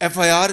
FIR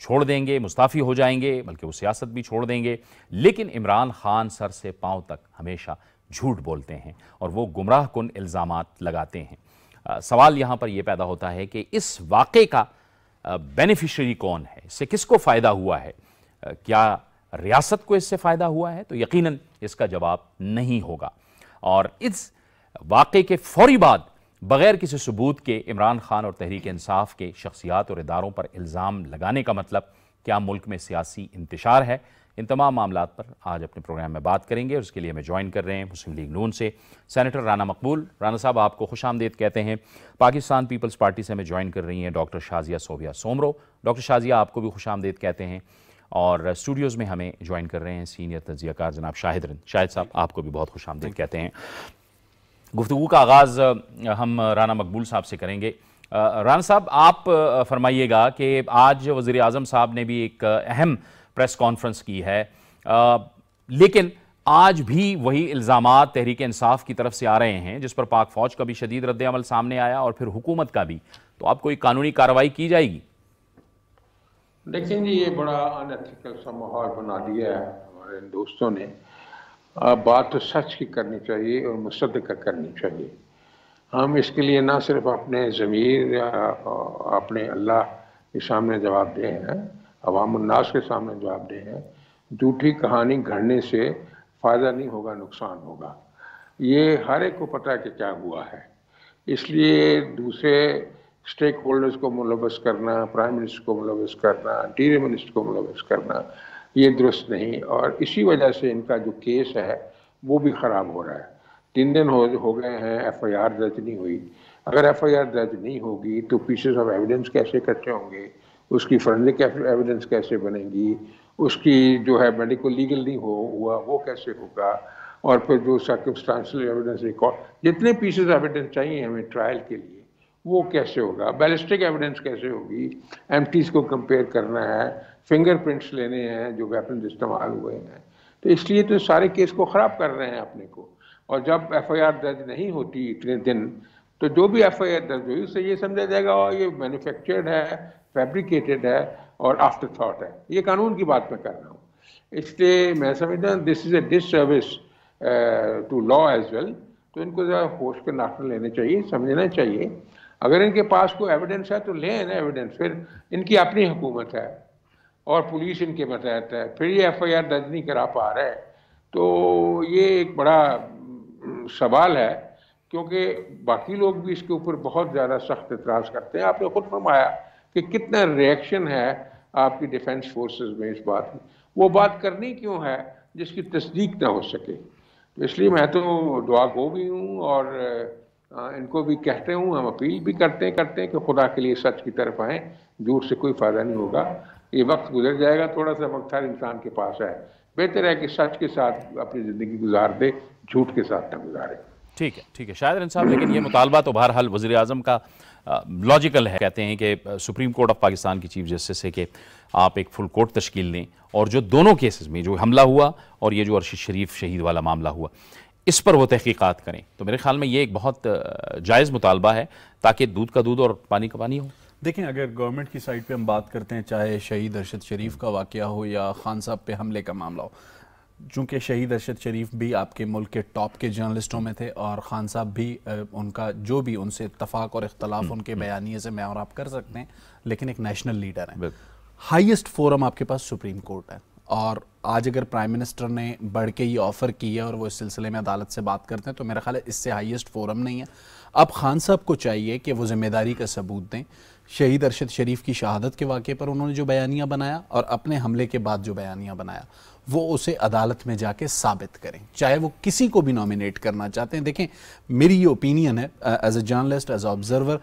چھوڑ دیں گے، مستعفی ہو جائیں گے، بلکہ وہ سیاست بھی چھوڑ دیں گے، لیکن عمران خان سر سے پاؤں تک ہمیشہ جھوٹ بولتے ہیں اور وہ گمراہ کن الزامات لگاتے ہیں۔ سوال یہاں پر یہ پیدا ہوتا ہے کہ اس واقعے کا بینیفیشری کون ہے؟ اس سے کس کو فائدہ ہوا ہے؟ کیا ریاست کو اس سے فائدہ ہوا ہے؟ تو یقیناً اس کا جواب نہیں ہوگا، اور اس واقعے کے فوری بعد بغیر کسی ثبوت کے عمران خان اور تحریک انصاف کے شخصیات اور اداروں پر الزام لگانے کا مطلب کیا ملک میں سیاسی انتشار ہے؟ ان تمام معاملات پر آج اپنے پروگرام میں بات کریں گے، اور اس کے لیے ہمیں جوائن کر رہے ہیں مسلم لیگ نون سے سینیٹر رانا مقبول۔ رانا صاحب، آپ کو خوش آمدید کہتے ہیں۔ پاکستان پیپلز پارٹی سے ہمیں جوائن کر رہی ہیں ڈاکٹر شازیہ صوبیہ سومرو۔ ڈاکٹر شازیہ، آپ کو بھی خوش آمدید کہتے ہیں، اور اسٹوڈیوز میں ہمیں جوائن کر رہے ہیں سینئر تجزیہ کار جناب شاہد رند۔ شاہد صاحب، آپ کو بھی بہت خوش آمدید کہتے ہیں۔ گفتگو کا آغاز ہم رانا مقبول صاحب سے کریں گے۔ رانا صاحب، آپ فرمائیے گا کہ آج وزیر اعظم صاحب نے بھی ایک اہم پریس کانفرنس کی ہے، لیکن آج بھی وہی الزامات تحریک انصاف کی طرف سے آ رہے ہیں، جس پر پاک فوج کا بھی شدید رد عمل سامنے آیا اور پھر حکومت کا بھی، تو اب کوئی قانونی کارروائی کی جائے گی؟ دیکھیں جی، یہ بڑا ان ایتھیکل سا ماحول بنا دیا ہے ہمارے دوستوں نے۔ بات تو سچ کی کرنی چاہیے اور مصدقہ کرنی چاہیے۔ ہم اس کے لیے نہ صرف اپنے ضمیر یا اپنے اللہ کے سامنے جواب دہ ہیں، عوام الناس کے سامنے جواب دہ ہیں۔ جھوٹی کہانی گھڑنے سے فائدہ نہیں ہوگا، نقصان ہوگا۔ یہ ہر ایک کو پتہ ہے کہ کیا ہوا ہے، اس لیے دوسرے اسٹیک ہولڈرز کو ملوث کرنا، پرائم منسٹر کو ملوث کرنا، انٹیریئر منسٹر کو ملوث کرنا، یہ درست نہیں، اور اسی وجہ سے ان کا جو کیس ہے وہ بھی خراب ہو رہا ہے۔ 3 دن ہو گئے ہیں، ایف آئی آر درج نہیں ہوئی۔ اگر ایف آئی آر درج نہیں ہوگی تو پیسز آف ایویڈنس کیسے اکٹھے ہوں گے، اس کی فورینسک ایویڈنس کیسے بنے گی، اس کی جو ہے میڈیکل لیگل نہیں ہوا وہ کیسے ہوگا، اور پھر جو سرکمسٹانشل ایویڈنس ریکارڈ، جتنے پیسز آف ایویڈنس چاہیے ہمیں ٹرائل کے لیے، وہ کیسے ہوگا، بیلسٹک ایویڈنس کیسے ہوگی، ایمٹیز کو کمپیئر کرنا ہے، فنگر پرنٹس لینے ہیں جو ویپنز استعمال ہوئے ہیں۔ تو اس لیے تو سارے کیس کو خراب کر رہے ہیں اپنے کو، اور جب ایف آئی آر درج نہیں ہوتی اتنے دن، تو جو بھی ایف آئی آر درج ہوئی اس سے یہ سمجھا جائے گا یہ مینوفیکچرڈ ہے، فیبریکیٹڈ ہے اور آفٹر تھاٹ ہے۔ یہ قانون کی بات میں کر رہا ہوں، اس لیے میں سمجھتا ہوں this is a disservice to law as well. تو ان کو ذرا ہوش کے ناخن لینے چاہیے، سمجھنا چاہیے۔ اگر ان کے پاس کوئی ایویڈنس ہے تو لیں نا ایویڈنس، پھر ان کی اپنی حکومت ہے اور پولیس ان کے متحد ہے، پھر یہ ایف آئی آر درج نہیں کرا پا رہا ہے، تو یہ ایک بڑا سوال ہے، کیونکہ باقی لوگ بھی اس کے اوپر بہت زیادہ سخت اعتراض کرتے ہیں۔ آپ نے خود فرمایا کہ کتنا ریئیکشن ہے آپ کی ڈیفنس فورسز میں اس بات کی، وہ بات کرنی کیوں ہے جس کی تصدیق نہ ہو سکے؟ تو اس لیے میں تو دعا گو بھی ہوں، اور ان کو بھی کہتے ہوں، ہم اپیل بھی کرتے ہیں کہ خدا کے لیے سچ کی طرف آئیں، جھوٹ سے کوئی فائدہ نہیں ہوگا۔ یہ وقت گزر جائے گا، تھوڑا سا وقت ہر انسان کے پاس ہے، بہتر ہے کہ سچ کے ساتھ اپنی زندگی گزار دے، جھوٹ کے ساتھ نہ گزارے۔ ٹھیک ہے شاہد رند صاحب، لیکن یہ مطالبہ تو بہرحال وزیر اعظم کا لاجیکل ہے۔ کہتے ہیں کہ سپریم کورٹ آف پاکستان کی چیف جسٹس سے کہ آپ ایک فل کورٹ تشکیل دیں، اور جو دونوں کیسز میں جو حملہ ہوا اور یہ جو ارشد شریف شہید والا معاملہ ہوا، اس پر وہ تحقیقات کریں۔ تو میرے خیال میں یہ ایک بہت جائز مطالبہ ہے، تاکہ دودھ کا دودھ اور پانی کا پانی ہو۔ دیکھیں، اگر گورنمنٹ کی سائٹ پہ ہم بات کرتے ہیں، چاہے شہید ارشد شریف کا واقعہ ہو یا خان صاحب پہ حملے کا معاملہ ہو، چونکہ شہید ارشد شریف بھی آپ کے ملک کے ٹاپ کے جرنلسٹوں میں تھے، اور خان صاحب بھی ان کا جو بھی ان سے اتفاق اور اختلاف ان کے بیانیے سے میں اور آپ کر سکتے ہیں، لیکن ایک نیشنل لیڈر ہیں۔ ہائیسٹ فورم آپ کے پاس سپریم کورٹ ہے، اور آج اگر پرائم منسٹر نے بڑھ کے یہ آفر کیا اور وہ اس سلسلے میں عدالت سے بات کرتے ہیں، تو میرا خیال ہے اس سے ہائیسٹ فورم نہیں ہے۔ اب خان صاحب کو چاہیے کہ وہ ذمہ داری کا ثبوت دیں۔ شہید ارشد شریف کی شہادت کے واقعے پر انہوں نے جو بیانیہ بنایا اور اپنے حملے کے بعد جو بیانیہ بنایا، وہ اسے عدالت میں جا کے ثابت کریں، چاہے وہ کسی کو بھی نامینیٹ کرنا چاہتے ہیں۔ دیکھیں، میری یہ اوپینین ہے as a journalist, as a observer,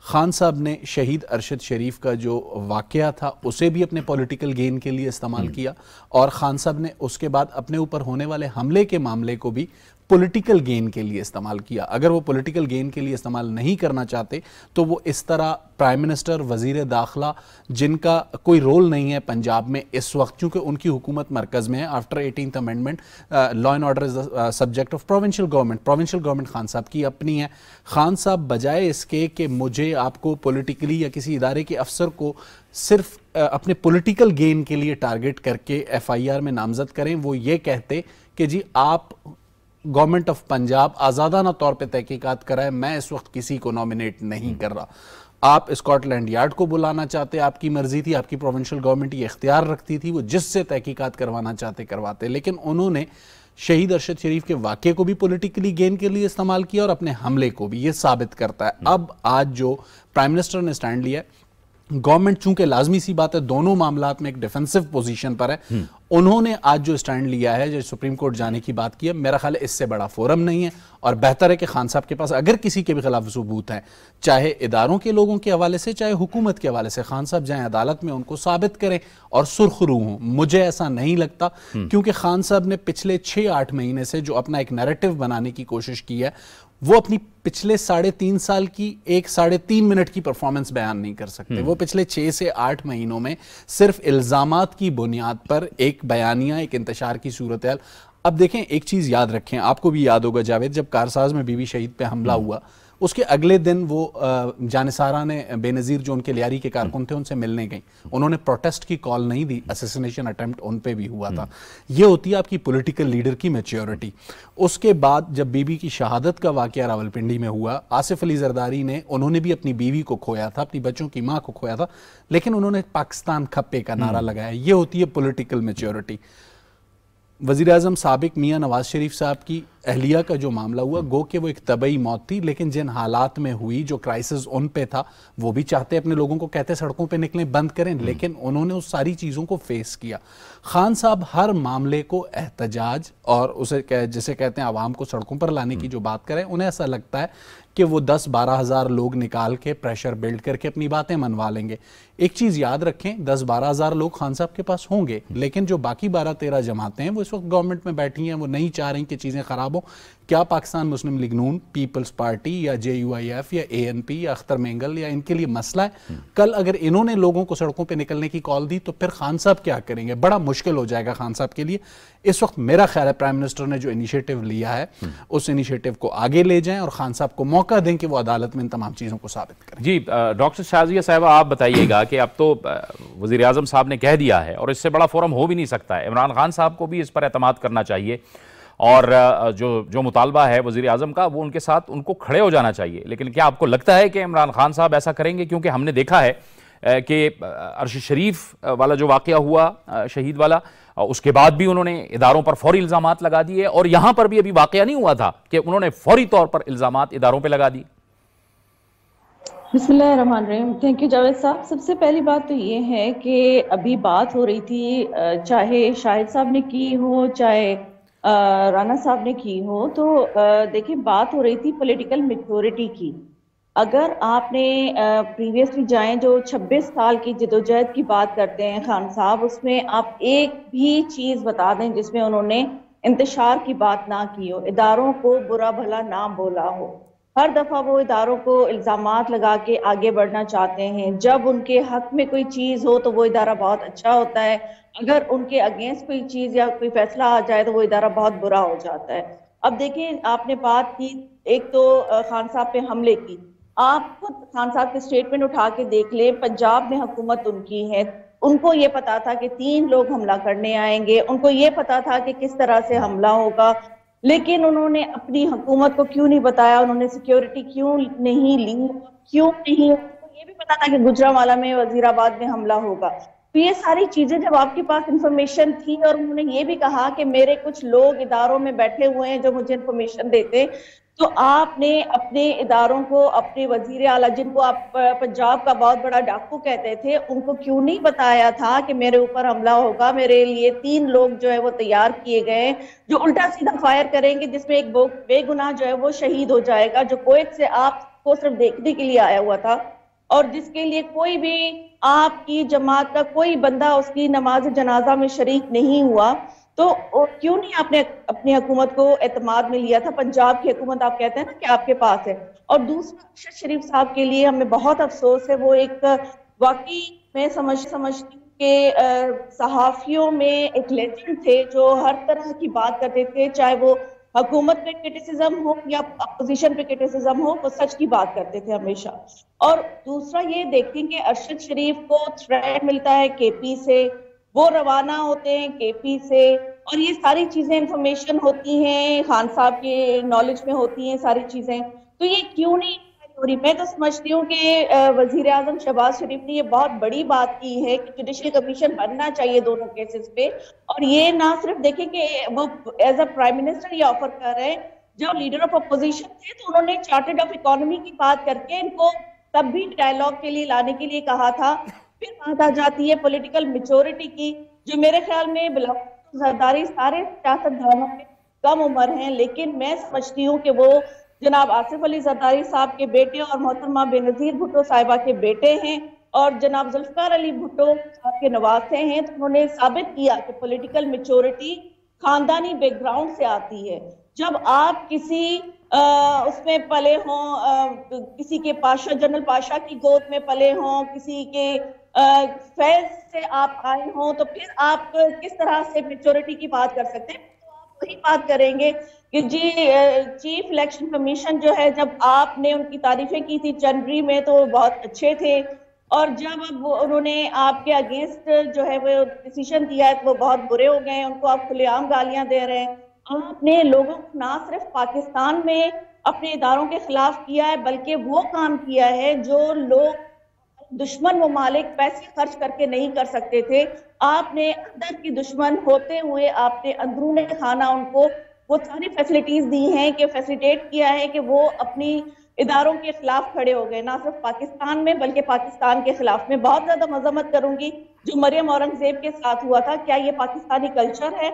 Khan صاحب نے شہید ارشد شریف کا جو واقعہ تھا اسے بھی اپنے پولیٹیکل گین کے لیے استعمال کیا، اور خان صاحب نے اس کے بعد اپنے اوپر ہونے والے حملے کے معاملے کو بھی پولیٹیکل گین کے لیے استعمال کیا. اگر وہ پولیٹیکل گین کے لیے استعمال نہیں کرنا چاہتے تو وہ اس طرح پرائم منسٹر, وزیر داخلہ, جن کا کوئی رول نہیں ہے پنجاب میں اس وقت چونکہ ان کی حکومت مرکز میں ہے, after 18th amendment law and order is the subject of provincial government. Provincial government Khan صاحب کی اپنی ہے. خان صاحب بجائے اس کے کہ مجھے آپ کو پولیٹیکلی یا کسی ادارے کے افسر کو صرف اپنے پولیٹیکل گین کے لیے ٹارگٹ کر کے ایف آئی آر میں نامزد کریں, وہ یہ کہتے کہ جی آپ گورنمنٹ آف پنجاب آزادانہ طور پہ تحقیقات کرائے, میں اس وقت کسی کو نامنیٹ نہیں کر رہا. آپ اسکاٹ لینڈ یارڈ کو بلانا چاہتے, آپ کی مرضی تھی, آپ کی پروونشل گورنمنٹ یہ اختیار رکھتی تھی, وہ جس سے تحقیقات کروانا چاہتے کرواتے. لیکن انہوں نے شہید ارشد شریف کے واقعے کو بھی پولیٹیکلی گین کے لیے استعمال کیا اور اپنے حملے کو بھی. یہ ثابت کرتا ہے. اب آج جو پرائم منسٹر نے سٹینڈ لیا ہے, گورنمنٹ چونکہ لازمی سی بات ہے دونوں معاملات میں ایک ڈیفنسو پوزیشن پر ہے, انہوں نے آج جو سٹینڈ لیا ہے, جو سپریم کورٹ جانے کی بات کی ہے, میرا خیال ہے اس سے بڑا فورم نہیں ہے. اور بہتر ہے کہ خان صاحب کے پاس اگر کسی کے بھی خلاف ثبوت ہیں, چاہے اداروں کے لوگوں کے حوالے سے چاہے حکومت کے حوالے سے, خان صاحب جائیں عدالت میں ان کو ثابت کریں اور سرخ رو ہوں. مجھے ایسا نہیں لگتا کیونکہ خان صاحب نے پچھلے 6-8 مہینے سے جو اپنا ایک نیریٹو بنانے کی کوشش کی ہے, وہ اپنی پچھلے 3.5 سال کی 3.5 منٹ کی پرفارمنس بیان نہیں کر سکتے. وہ پچھلے 6 سے 8 مہینوں میں صرف الزامات کی بنیاد پر ایک بیانیہ, ایک انتشار کی صورتحال. اب دیکھیں ایک چیز یاد رکھیں, آپ کو بھی یاد ہوگا جاوید, جب کارساز میں بی بی شہید پہ حملہ ہوا اس کے اگلے دن وہ جانثارہ نے بے نظیر جو ان کے لیاری کے کارکن تھے ان سے ملنے گئیں, انہوں نے پروٹیسٹ کی کال نہیں دی, اسیسینیشن اٹیمپٹ ان پہ بھی ہوا تھا. یہ ہوتی ہے آپ کی پولیٹیکل لیڈر کی میچیورٹی. اس کے بعد جب بی بی کی شہادت کا واقعہ راولپنڈی میں ہوا, آصف علی زرداری نے, انہوں نے بھی اپنی بیوی کو کھویا تھا, اپنی بچوں کی ماں کو کھویا تھا, لیکن انہوں نے پاکستان کھپے کا نعرہ لگایا. یہ ہوتی ہے پولیٹیکل میچیورٹی. وزیر اعظم سابق میاں نواز شریف صاحب کی اہلیہ کا جو معاملہ ہوا, گو کہ وہ ایک طبعی موت تھی, لیکن جن حالات میں ہوئی, جو کرائسس ان پہ تھا, وہ بھی چاہتے اپنے لوگوں کو کہتے سڑکوں پہ نکلیں, بند کریں, لیکن انہوں نے اس ساری چیزوں کو فیس کیا. خان صاحب ہر معاملے کو احتجاج اور اسے جسے کہتے ہیں عوام کو سڑکوں پر لانے کی جو بات کریں, انہیں ایسا لگتا ہے کہ وہ 10-12 ہزار لوگ نکال کے پریشر بلڈ کر کے اپنی باتیں منوا لیں گے. ایک چیز یاد رکھیں, 10-12 ہزار لوگ خان صاحب کے پاس ہوں گے, لیکن جو باقی 12-13 جماعتیں ہیں وہ اس وقت گورنمنٹ میں بیٹھی ہیں, وہ نہیں چاہ رہی کہ چیزیں خراب ہوں. کیا پاکستان مسلم لیگ نون, پیپلز پارٹی یا JUIF یا ANP یا اختر مینگل یا ان کے لیے مسئلہ ہے؟ کل اگر انہوں نے لوگوں کو سڑکوں پہ نکلنے کی کال دی تو پھر خان صاحب کیا کریں گے؟ بڑا مشکل ہو جائے گا خان صاحب کے لیے. اس وقت میرا خیال ہے پرائم منسٹر نے جو انیشیٹو لیا ہے اس انیشیٹو کو آگے لے جائیں اور خان صاحب کو موقع دیں کہ وہ عدالت میں ان تمام چیزوں کو ثابت کریں. جی ڈاکٹر شازیہ صاحبہ, آپ بتائیے گا کہ اب تو وزیر اعظم صاحب نے کہہ دیا ہے اور اس سے بڑا فورم ہو بھی نہیں سکتا ہے, عمران خان صاحب کو بھی اس پر اعتماد کرنا چاہیے اور جو مطالبہ ہے وزیر اعظم کا وہ ان کے ساتھ ان کو کھڑے ہو جانا چاہیے. لیکن کیا آپ کو لگتا ہے کہ عمران خان صاحب ایسا کریں گے؟ کیونکہ ہم نے دیکھا ہے کہ ارشد شریف والا جو واقعہ ہوا شہید والا, اس کے بعد بھی انہوں نے اداروں پر فوری الزامات لگا دیے, اور یہاں پر بھی ابھی واقعہ نہیں ہوا تھا کہ انہوں نے فوری طور پر الزامات اداروں پہ لگا دی. بسم اللہ الرحمن الرحیم. تھینک یو جاوید صاحب. سب سے پہلی بات تو یہ ہے کہ ابھی بات ہو رہی تھی, چاہے شاہد صاحب نے کی ہو چاہے رانا صاحب نے کی ہو, تو دیکھیں بات ہو رہی تھی پولیٹیکل میچورٹی کی. اگر آپ نے پریویسلی جائیں جو 26 سال کی جدوجہد کی بات کرتے ہیں خان صاحب, اس میں آپ ایک بھی چیز بتا دیں جس میں انہوں نے انتشار کی بات نہ کی ہو, اداروں کو برا بھلا نہ بولا ہو. ہر دفعہ وہ اداروں کو الزامات لگا کے آگے بڑھنا چاہتے ہیں. جب ان کے حق میں کوئی چیز ہو تو وہ ادارہ بہت اچھا ہوتا ہے, اگر ان کے اگینسٹ کوئی چیز یا کوئی فیصلہ آ جائے تو وہ ادارہ بہت برا ہو جاتا ہے. اب دیکھیں آپ نے بات کی ایک تو خان صاحب پہ حملے کی, آپ خود خان صاحب کے اسٹیٹمنٹ اٹھا کے دیکھ لیں, پنجاب میں حکومت ان کی ہے, ان کو یہ پتا تھا کہ 3 لوگ حملہ کرنے آئیں گے, ان کو یہ پتا تھا کہ کس طرح سے حملہ ہوگا, لیکن انہوں نے اپنی حکومت کو کیوں نہیں بتایا, انہوں نے سیکیورٹی کیوں نہیں لی, کیوں نہیں, ان کو یہ بھی پتا تھا کہ گجرانوالہ میں وزیر آباد میں حملہ ہوگا. تو یہ ساری چیزیں جب آپ کے پاس انفارمیشن تھی اور انہوں نے یہ بھی کہا کہ میرے کچھ لوگ اداروں میں بیٹھے ہوئے ہیں جو مجھے انفارمیشن دیتے, تو آپ نے اپنے اداروں کو, اپنے وزیر اعلیٰ جن کو آپ پنجاب کا بہت بڑا ڈاکو کہتے تھے, ان کو کیوں نہیں بتایا تھا کہ میرے اوپر حملہ ہوگا, میرے لیے 3 لوگ جو ہے وہ تیار کیے گئے جو الٹا سیدھا فائر کریں گے, جس میں ایک بے گناہ جو ہے وہ شہید ہو جائے گا, جو کویت سے آپ کو صرف دیکھنے کے لیے آیا ہوا تھا, اور جس کے لیے کوئی بھی آپ کی جماعت کا کوئی بندہ اس کی نماز جنازہ میں شریک نہیں ہوا. تو کیوں نہیں آپ نے اپنی حکومت کو اعتماد میں لیا تھا؟ پنجاب کی حکومت آپ کہتے ہیں نا کہ آپ کے پاس ہے. اور دوسرا ارشد شریف صاحب کے لیے ہمیں بہت افسوس ہے. وہ ایک واقعی میں سمجھتی ہوں کہ صحافیوں میں ایک لیجنڈ تھے جو ہر طرح کی بات کرتے تھے, چاہے وہ حکومت پہ کرٹیسزم ہو یا اپوزیشن پہ کرٹیسزم ہو, وہ سچ کی بات کرتے تھے ہمیشہ. اور دوسرا یہ دیکھیں کہ ارشد شریف کو تھریٹ ملتا ہے کے پی سے, وہ روانہ ہوتے ہیں کے پی سے, اور یہ ساری چیزیں انفارمیشن ہوتی ہیں, خان صاحب کے نالج میں ہوتی ہیں ساری چیزیں. تو یہ کیوں نہیں ہو رہی؟ میں تو سمجھتی ہوں کہ وزیر اعظم شہباز شریف نے یہ بہت بڑی بات کی ہے کہ جوڈیشل کمیشن بننا چاہیے دونوں کیسز پہ. اور یہ نہ صرف دیکھیں کہ وہ ایز اے پرائم منسٹر یہ آفر کر رہے ہیں, جب لیڈر آف اپوزیشن تھے تو انہوں نے چارٹرڈ آف اکانومی کی بات کر کے ان کو تب بھی ڈائلاگ کے لیے لانے کے لیے کہا تھا. پھر بات آ جاتی ہے پولیٹیکل میچورٹی کی, جو میرے خیال میں زرداری سارے سیاستدانوں میں کم عمر ہیں, لیکن میں سمجھتی ہوں کہ وہ جناب آصف علی زرداری صاحب کے بیٹے اور محترمہ بے نظیر بھٹو صاحبہ کے بیٹے ہیں, اور جناب ذوالفقار علی بھٹو صاحب کے نواسے ہیں. تو انہوں نے ثابت کیا کہ پولیٹیکل میچورٹی خاندانی بیک گراؤنڈ سے آتی ہے. جب آپ کسی اس میں پلے ہوں, کسی کے پاشا جنرل پاشا کی گود میں پلے ہوں, کسی کے فیض سے آپ آئے ہوں, تو پھر آپ کس طرح سے میچورٹی کی بات کر سکتے ہیں؟ تو آپ وہی بات کریں گے کہ جی چیف الیکشن کمیشن جو ہے, جب آپ نے ان کی تعریفیں کی تھی جنوری میں تو وہ بہت اچھے تھے, اور جب اب انہوں نے آپ کے اگینسٹ جو ہے وہ ڈیسیشن دیا ہے تو وہ بہت برے ہو گئے ہیں, ان کو آپ کھلے عام گالیاں دے رہے ہیں. آپ نے لوگوں کو نہ صرف پاکستان میں اپنے اداروں کے خلاف کیا ہے, بلکہ وہ کام کیا ہے جو لوگ دشمن ممالک پیسے خرچ کر کے نہیں کر سکتے تھے. آپ نے اندر کی دشمن ہوتے ہوئے آپ نے اندرون خانہ ان کو وہ ساری فیسلٹیز دی ہیں کہ فیسلیٹیٹ کیا ہے کہ وہ اپنی اداروں کے خلاف کھڑے ہو گئے, نہ صرف پاکستان میں بلکہ پاکستان کے خلاف. میں بہت زیادہ مذمت کروں گی جو مریم اورنگزیب کے ساتھ ہوا تھا. کیا یہ پاکستانی کلچر ہے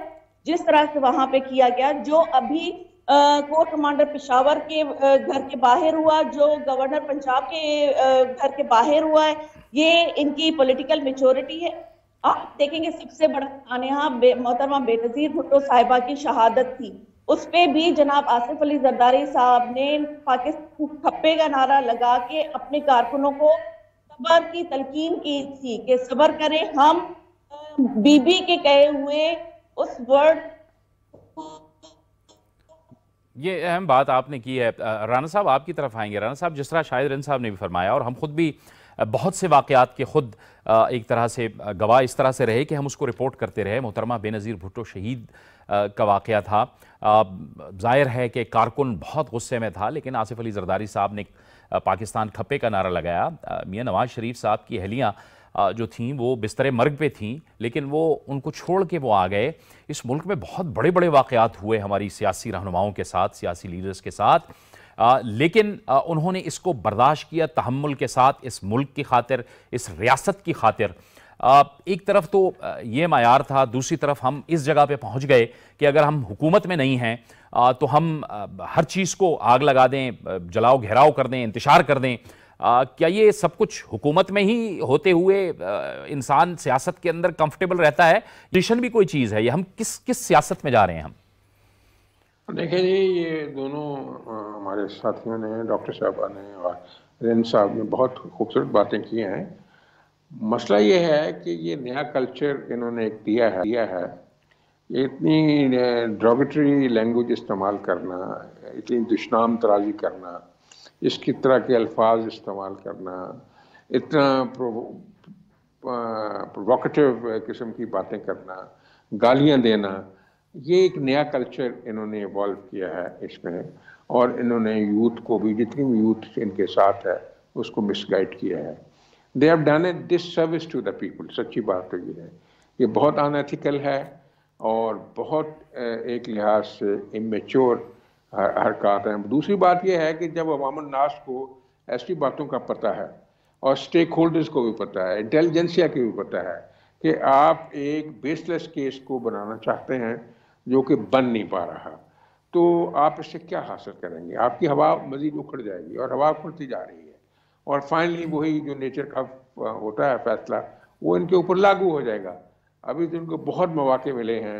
جس طرح سے وہاں پہ کیا گیا؟ جو ابھی کور کمانڈر پشاور کے گھر کے باہر ہوا, جو گورنر پنجاب کے گھر کے باہر ہوا ہے, یہ ان کی پولیٹیکل میچورٹی ہے. آپ دیکھیں گے سب سے بڑا سانحہ محترمہ بے نظیر بھٹو صاحبہ کی شہادت تھی, اس پہ بھی جناب آصف علی زرداری صاحب نے پاکستان کھپے کا نعرہ لگا کے اپنے کارکنوں کو صبر کی تلقین کی تھی کہ صبر کریں. ہم بی بی کے کہے ہوئے اس ورڈ. یہ اہم بات آپ نے کی ہے. رانا صاحب آپ کی طرف آئیں گے. رانا صاحب, جس طرح شاہد رند صاحب نے بھی فرمایا, اور ہم خود بھی بہت سے واقعات کے خود ایک طرح سے گواہ اس طرح سے رہے کہ ہم اس کو رپورٹ کرتے رہے. محترمہ بے نظیر بھٹو شہید کا واقعہ تھا. ظاہر ہے کہ کارکن بہت غصے میں تھا, لیکن آصف علی زرداری صاحب نے پاکستان کھپے کا نعرہ لگایا. میاں نواز شریف صاحب کی اہلیاں جو تھیں وہ بستر مرگ پہ تھیں, لیکن وہ ان کو چھوڑ کے وہ آ گئے. اس ملک میں بہت بڑے بڑے واقعات ہوئے ہماری سیاسی رہنماؤں کے ساتھ, سیاسی لیڈرز کے ساتھ, لیکن انہوں نے اس کو برداشت کیا تحمل کے ساتھ, اس ملک کی خاطر, اس ریاست کی خاطر. ایک طرف تو یہ معیار تھا, دوسری طرف ہم اس جگہ پہ پہنچ گئے کہ اگر ہم حکومت میں نہیں ہیں تو ہم ہر چیز کو آگ لگا دیں, جلاؤ گھیراؤ کر دیں, انتشار کر دیں. کیا یہ سب کچھ حکومت میں ہی ہوتے ہوئے انسان سیاست کے اندر کمفرٹیبل رہتا ہے؟ ڈیسیشن بھی کوئی چیز ہے, یہ ہم کس سیاست میں جا رہے ہیں؟ ہم دیکھیں جی, یہ دونوں ہمارے ساتھیوں نے, ڈاکٹر صاحبہ نے اور رند صاحب نے بہت خوبصورت باتیں کی ہیں. مسئلہ یہ ہے کہ یہ نیا کلچر انہوں نے ایک دیا ہے, یہ اتنی ڈراگیٹری لینگویج استعمال کرنا, اتنی دشنام ترازی کرنا, اس کی طرح کے الفاظ استعمال کرنا, اتنا پرووکیٹو قسم کی باتیں کرنا, گالیاں دینا, یہ ایک نیا کلچر انہوں نے ایوالو کیا ہے اس میں, اور انہوں نے یوتھ کو بھی, جتنی بھی یوتھ ان کے ساتھ ہے, اس کو مس گائڈ کیا ہے. They have done a disservice to the people. سچی بات تو یہ ہے, یہ بہت ان ایتھیکل ہے اور بہت ایک لحاظ سے امیچور حرکات ہیں. دوسری بات یہ ہے کہ جب عوام الناس کو ایسی باتوں کا پتہ ہے, اور سٹیک ہولڈرز کو بھی پتہ ہے, انٹیلیجنسیا کی بھی پتہ ہے کہ آپ ایک بیس لیس کیس کو بنانا چاہتے ہیں جو کہ بن نہیں پا رہا, تو آپ اس سے کیا حاصل کریں گے؟ آپ کی ہوا مزید اکھڑ جائے گی, اور ہوا اکھڑتی جا رہی ہے, اور فائنلی وہی جو نیچر کا ہوتا ہے فیصلہ, وہ ان کے اوپر لاگو ہو جائے گا. ابھی تو ان کو بہت مواقع ملے ہیں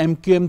MQM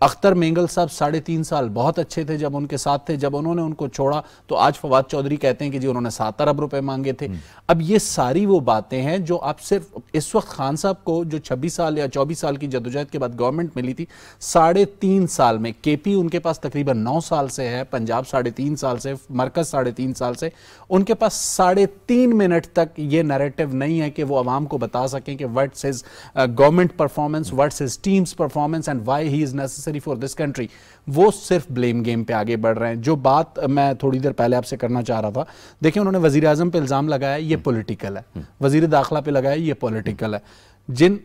اختر مینگل صاحب 3.5 سال بہت اچھے تھے جب ان کے ساتھ تھے، جب انہوں نے ان کو چھوڑا تو آج فواد چودھری کہتے ہیں کہ جی انہوں نے 7 ارب روپے مانگے تھے۔ اب یہ ساری وہ باتیں ہیں جو آپ صرف اس وقت خان صاحب کو جو 26 سال یا 24 سال کی جدوجہد کے بعد گورنمنٹ ملی تھی، 3.5 سال میں کے پی ان کے پاس تقریباً 9 سال سے ہے، پنجاب 3.5 سال سے، مرکز 3.5 سال سے، ان کے پاس 3.5 منٹ تک یہ نیریٹو نہیں ہے کہ وہ عوام کو بتا سکیں کہ what's his government performance, what's his team's performance and why he is necessary for this country۔ وہ صرف بلیم گیم پہ آگے بڑھ رہے ہیں۔ جو بات میں تھوڑی دیر پہلے آپ سے کرنا چاہ رہا تھا، دیکھیں انہوں نے وزیر اعظم پہ الزام لگایا، یہ پولیٹیکل ہے، وزیر داخلہ پہ لگایا، یہ پولیٹیکل ہے، جن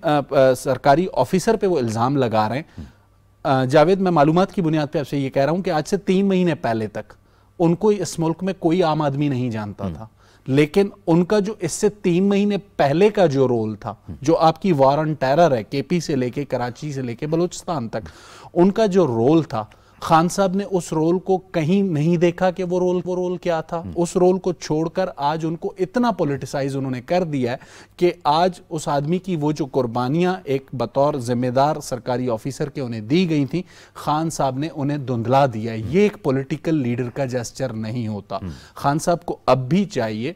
سرکاری آفیسر پہ وہ الزام لگا رہے ہیں، جاوید میں معلومات کی بنیاد پہ آپ سے یہ کہہ رہا ہوں کہ آج سے 3 مہینے پہلے تک ان کو اس ملک میں کوئی عام آدمی نہیں جانتا تھا، لیکن ان کا جو اس سے 3 مہینے پہلے کا جو رول تھا، جو آپ کی وار آن ٹیرر ہے، کے پی سے لے کے کراچی سے لے کے بلوچستان تک، ان کا جو رول تھا، خان صاحب نے اس رول کو کہیں نہیں دیکھا کہ وہ رول کیا تھا۔ اس رول کو چھوڑ کر آج ان کو اتنا پولیٹیسائز انہوں نے کر دیا ہے کہ آج اس آدمی کی وہ جو قربانیاں ایک بطور ذمہ دار سرکاری آفیسر کے انہیں دی گئی تھیں، خان صاحب نے انہیں دھندلا دیا ہے۔ یہ ایک پولیٹیکل لیڈر کا جیسچر نہیں ہوتا۔ خان صاحب کو اب بھی چاہیے،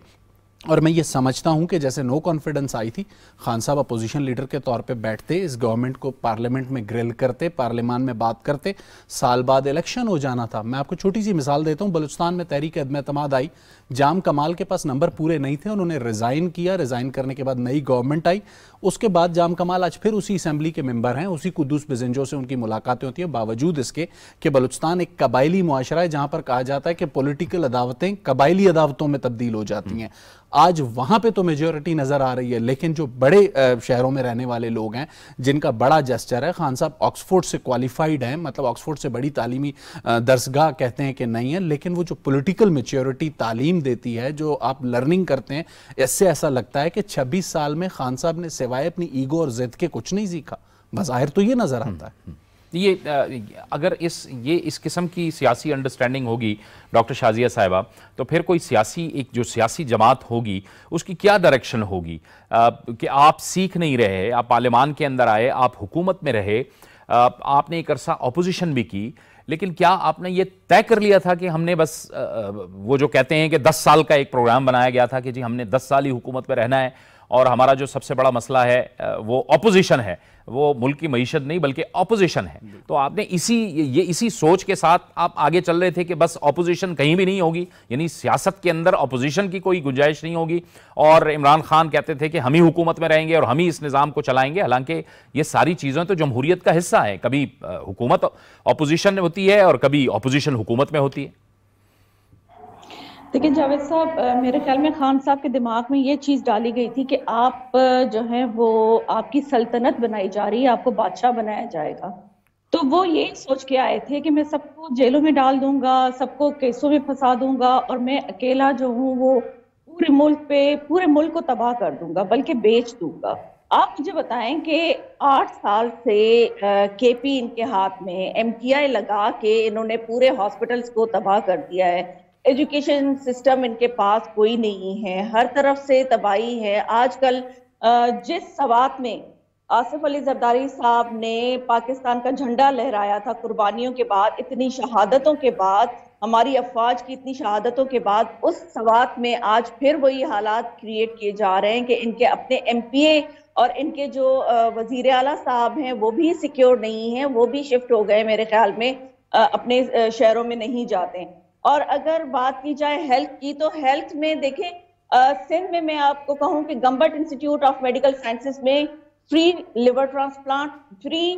اور میں یہ سمجھتا ہوں کہ جیسے نو کانفیڈنس آئی تھی، خان صاحب اپوزیشن لیڈر کے طور پہ بیٹھتے، اس گورنمنٹ کو پارلیمنٹ میں گرل کرتے، پارلیمان میں بات کرتے، سال بعد الیکشن ہو جانا تھا۔ میں آپ کو چھوٹی سی مثال دیتا ہوں، بلوچستان میں تحریک عدم اعتماد آئی، جام کمال کے پاس نمبر پورے نہیں تھے، انہوں نے ریزائن کیا، ریزائن کرنے کے بعد نئی گورنمنٹ آئی، اس کے بعد جام کمال آج پھر اسی اسمبلی کے ممبر ہیں، اسی قدوس بزنجو سے ان کی ملاقاتیں ہوتی ہیں، باوجود اس کے کہ بلوچستان ایک قبائلی معاشرہ ہے جہاں پر کہا جاتا ہے کہ پولیٹیکل عداوتیں قبائلی عداوتوں میں تبدیل ہو جاتی ہیں۔ آج وہاں پہ تو میجورٹی نظر آ رہی ہے، لیکن جو بڑے شہروں میں رہنے والے لوگ ہیں جن کا بڑا جسچر ہے، خان صاحب آکسفورڈ سے کوالیفائیڈ ہیں، مطلب آکسفورڈ سے بڑی تعلیمی درسگاہ کہتے ہیں کہ نہیں ہے، لیکن وہ جو پولیٹیکل میچورٹی تعلیم دیتی ہے، جو آپ لرننگ کرتے ہیں، اس سے ایسا لگتا ہے کہ 26 سال میں خان صاحب نے سوائے اپنی ایگو اور ضد کے کچھ نہیں سیکھا۔ بظاہر تو یہ نظر آتا ہے۔ یہ اگر اس قسم کی سیاسی انڈرسٹینڈنگ ہوگی ڈاکٹر شازیہ صاحبہ، تو پھر کوئی ایک جو سیاسی جماعت ہوگی اس کی کیا ڈائریکشن ہوگی؟ کہ آپ سیکھ نہیں رہے، آپ پارلیمان کے اندر آئے، آپ حکومت میں رہے، آپ نے ایک عرصہ اپوزیشن بھی کی، لیکن کیا آپ نے یہ طے کر لیا تھا کہ ہم نے بس وہ جو کہتے ہیں کہ 10 سال کا ایک پروگرام بنایا گیا تھا کہ جی ہم نے 10 سال ہی حکومت پہ رہنا ہے، اور ہمارا جو سب سے بڑا مسئلہ ہے وہ اپوزیشن ہے، وہ ملک کی معیشت نہیں بلکہ اپوزیشن ہے؟ تو آپ نے اسی سوچ کے ساتھ آپ آگے چل رہے تھے کہ بس اپوزیشن کہیں بھی نہیں ہوگی، یعنی سیاست کے اندر اپوزیشن کی کوئی گنجائش نہیں ہوگی، اور عمران خان کہتے تھے کہ ہم ہی حکومت میں رہیں گے اور ہم ہی اس نظام کو چلائیں گے، حالانکہ یہ ساری چیزیں تو جمہوریت کا حصہ ہے، کبھی حکومت اپوزیشن میں ہوتی ہے اور کبھی اپوزیشن حکومت میں ہوتی ہے۔ دیکھیں جاوید صاحب، میرے خیال میں خان صاحب کے دماغ میں یہ چیز ڈالی گئی تھی کہ آپ جو ہیں وہ آپ کی سلطنت بنائی جا رہی ہے، آپ کو بادشاہ بنایا جائے گا، تو وہ یہ سوچ کے آئے تھے کہ میں سب کو جیلوں میں ڈال دوں گا، سب کو کیسوں میں پھنسا دوں گا، اور میں اکیلا جو ہوں وہ پورے ملک کو تباہ کر دوں گا، بلکہ بیچ دوں گا۔ آپ مجھے بتائیں کہ 8 سال سے کے پی ان کے ہاتھ میں، ایم ٹی آئی لگا کے انہوں نے پورے ہاسپٹلز کو تباہ کر دیا ہے، ایجوکیشن سسٹم ان کے پاس کوئی نہیں ہے، ہر طرف سے تباہی ہے۔ آج کل جس سوات میں آصف علی زرداری صاحب نے پاکستان کا جھنڈا لہرایا تھا، قربانیوں کے بعد، اتنی شہادتوں کے بعد، ہماری افواج کی اتنی شہادتوں کے بعد، اس سوات میں آج پھر وہی حالات کریٹ کیے جا رہے ہیں کہ ان کے اپنے ایم پی اے اور ان کے جو وزیر اعلیٰ صاحب ہیں وہ بھی سیکیور نہیں ہیں، وہ بھی شفٹ ہو گئے میرے خیال میں، اپنے شہروں میں نہیں جاتے۔ اور اگر بات کی جائے ہیلتھ کی، تو ہیلتھ میں دیکھیں سندھ میں آپ کو کہوں کہ Gambat institute of medical sciences میں free liver transplant, free